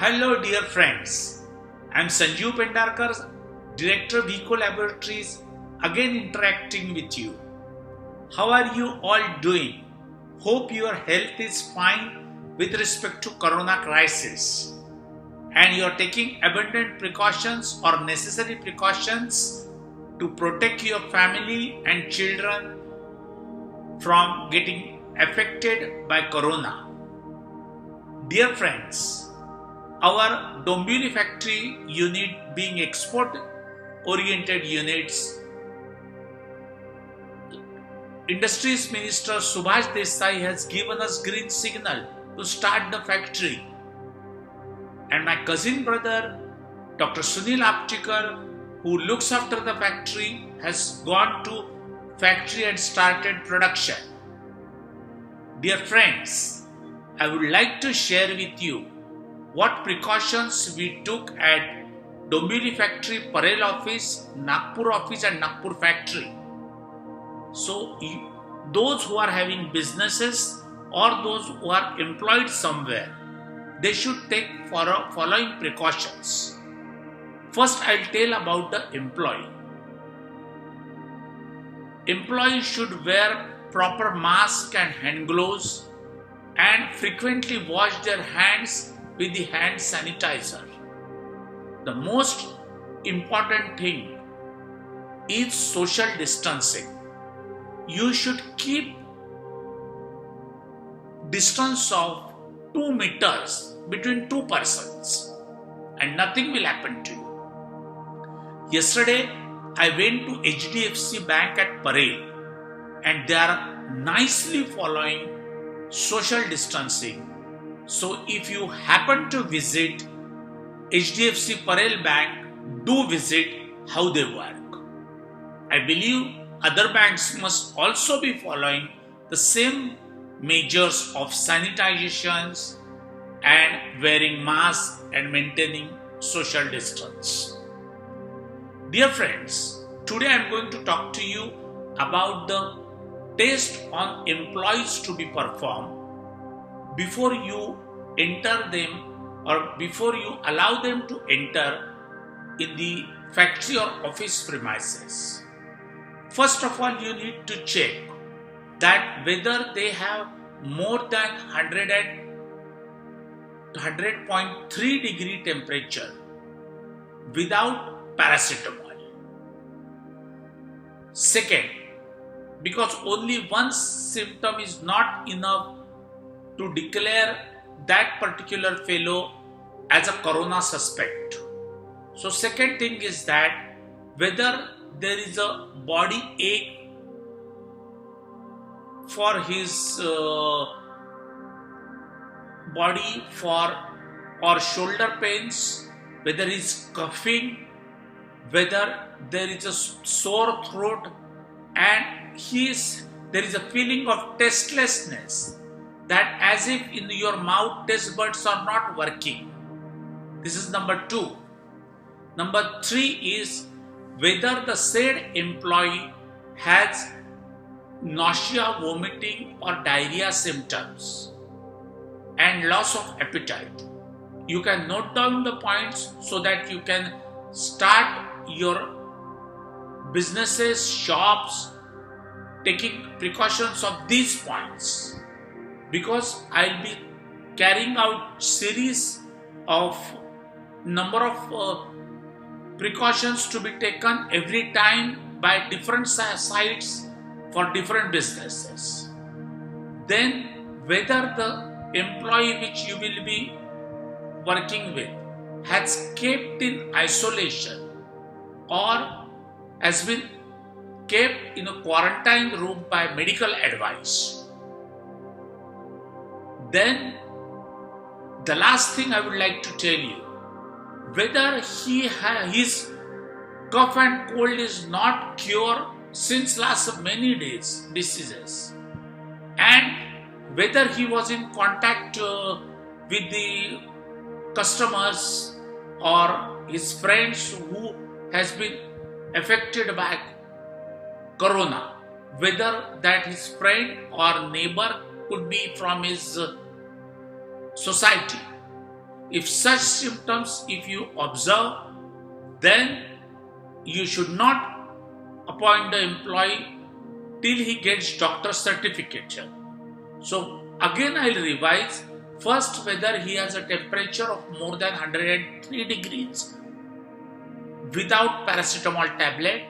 Hello, dear friends. I'm Sanjeev Pendarkar, Director Vico Laboratories, again interacting with you. How are you all doing? Hope your health is fine with respect to Corona crisis, and you're taking abundant precautions or necessary precautions to protect your family and children from getting affected by Corona. Dear friends, our Dombivli factory unit being export oriented units, Industries Minister Subhash Desai has given us green signal to start the factory, and my cousin brother Dr. Sunil Aptekar, who looks after the factory, has gone to factory and started production. Dear friends, I would like to share with you what precautions we took at Dombivli factory, Parel office, Nagpur office and Nagpur factory. So those who are having businesses or those who are employed somewhere, they should take following precautions. First, I'll tell about the employee. Employees should wear proper mask and hand gloves and frequently wash their hands with the hand sanitizer. The most important thing is social distancing. You should keep distance of 2 meters between two persons and nothing will happen to you. Yesterday, I went to HDFC Bank at Parel and they are nicely following social distancing. So if you happen to visit HDFC Parel Bank, do visit how they work. I believe other banks must also be following the same measures of sanitizations and wearing masks and maintaining social distance. Dear friends, today I am going to talk to you about the test on employees to be performed before you enter them or before you allow them to enter in the factory or office premises. First of all, you need to check that whether they have more than 100.3 degree temperature without paracetamol. Second, because only one symptom is not enough to declare that particular fellow as a corona suspect. So second thing is that whether there is a body ache for his body or shoulder pains, whether he is coughing, whether there is a sore throat and there is a feeling of tastelessness, that as if in your mouth taste buds are not working. This is number 2. Number 3 is whether the said employee has nausea, vomiting or diarrhea symptoms and loss of appetite. You can note down the points so that you can start your businesses, shops, taking precautions of these points, because I'll be carrying out series of number of precautions to be taken every time by different sites for different businesses. Then whether the employee which you will be working with has kept in isolation or has been kept in a quarantine room by medical advice. Then the last thing I would like to tell you, whether his cough and cold is not cured since last many days, diseases, and whether he was in contact with the customers or his friends who has been affected by corona, whether that his friend or neighbor could be from his society. If such symptoms, if you observe, then you should not appoint the employee till he gets doctor certification. So again I'll revise. First, whether he has a temperature of more than 103 degrees without paracetamol tablet.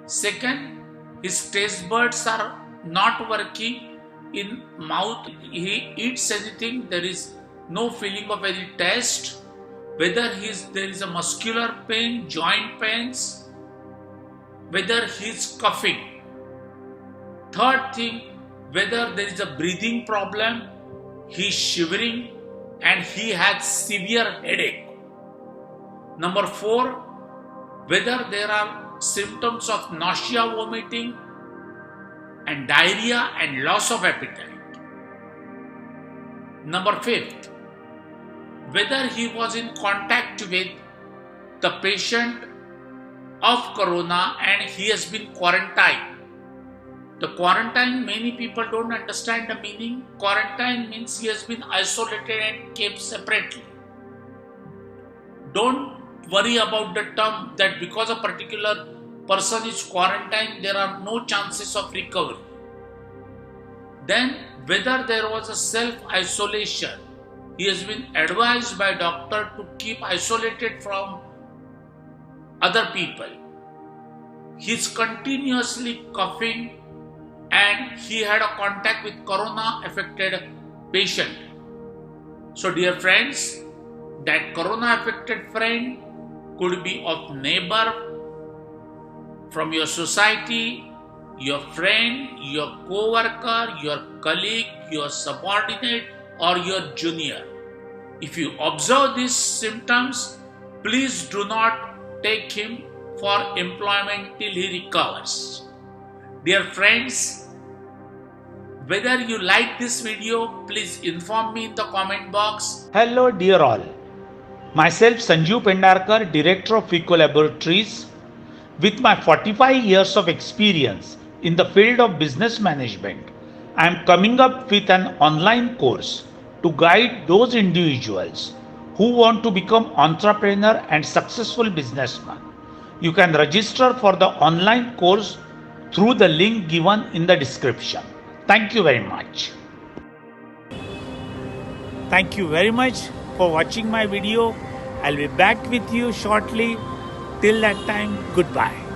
Second, his taste buds are not working in mouth. He eats anything, there is no feeling of any taste. Whether there is a muscular pain, joint pains, whether he is coughing. Third thing, whether there is a breathing problem, he is shivering and he has severe headache. Number 4, whether there are symptoms of nausea, vomiting and diarrhea and loss of appetite. Number 5, whether he was in contact with the patient of corona and he has been quarantined. The quarantine, many people don't understand the meaning. Quarantine means he has been isolated and kept separately. Don't worry about the term that because a particular person is quarantined, there are no chances of recovery. Then, whether there was a self-isolation, he has been advised by doctor to keep isolated from other people. He is continuously coughing and he had a contact with corona affected patient. So dear friends, that corona affected friend could be of neighbor, from your society, your friend, your co-worker, your colleague, your subordinate or your junior. If you observe these symptoms, please do not take him for employment till he recovers. Dear friends, whether you like this video, please inform me in the comment box. Hello dear all. Myself Sanju Pendarkar, Director of FICO Laboratories. With my 45 years of experience in the field of business management, I am coming up with an online course to guide those individuals who want to become entrepreneur and successful businessman. You can register for the online course through the link given in the description. Thank you very much. Thank you very much for watching my video. I'll be back with you shortly. Till that time, goodbye.